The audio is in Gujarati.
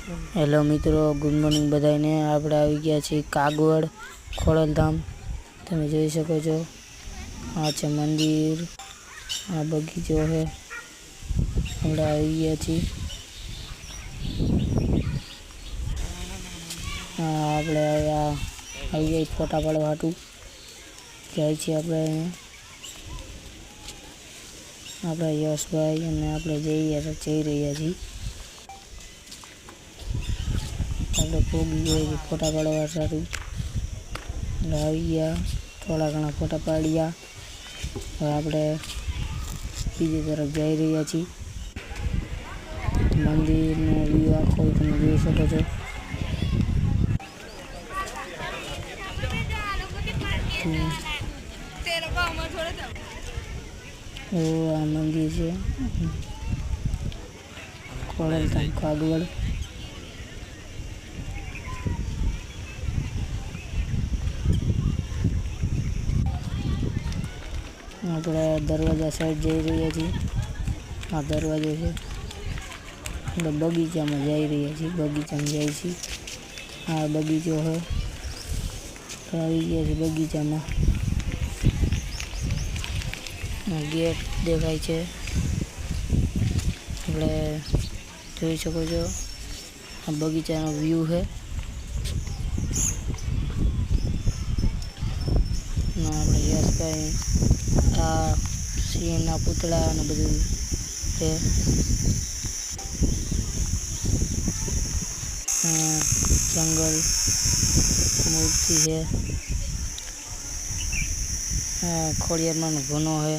हेलो मित्रों, गुड मॉर्निंग बधाने। आपणे આવી ગયા છીએ કાગવડ ખોડલધામ। તમે જોઈ શકો છો આ છે મંદિર, આ બગીચો છે। આપણે આવી ગયા છીએ આપણે આવી ગયા ફોટા પાડવા હાટું જાય છીએ। આપણે યશભાઈ અને આપણે જઈ રહ્યા છીએ। આપણે પોગી ગયા ફોટા પાડવા સારું આવી ગયા, થોડા ઘણા ફોટા પાડ્યા। હવે આપણે બીજી તરફ જઈ રહ્યા છીએ। મંદિરનો વ્યૂ આખો તમે જોઈ શકો છો। આ મંદિર છે ખોડલધામ કાગવડ। આપણે દરવાજા સાઈડ જઈ રહ્યા છીએ। આ દરવાજો છે। આપણે બગીચામાં જઈ રહ્યા છીએ। બગીચામાં જાય છીએ। આ બગીચો છે। આવી ગયા છે બગીચામાં। ગેટ દેખાય છે। આપણે જોઈ શકો છો આ બગીચાનો વ્યૂ છે। આપણે યશભાઈ આ સિંહના પૂતળા અને બધું છે। જંગલ મૂર્તિ છે। ખોડિયારમાંનો ઘણો છે।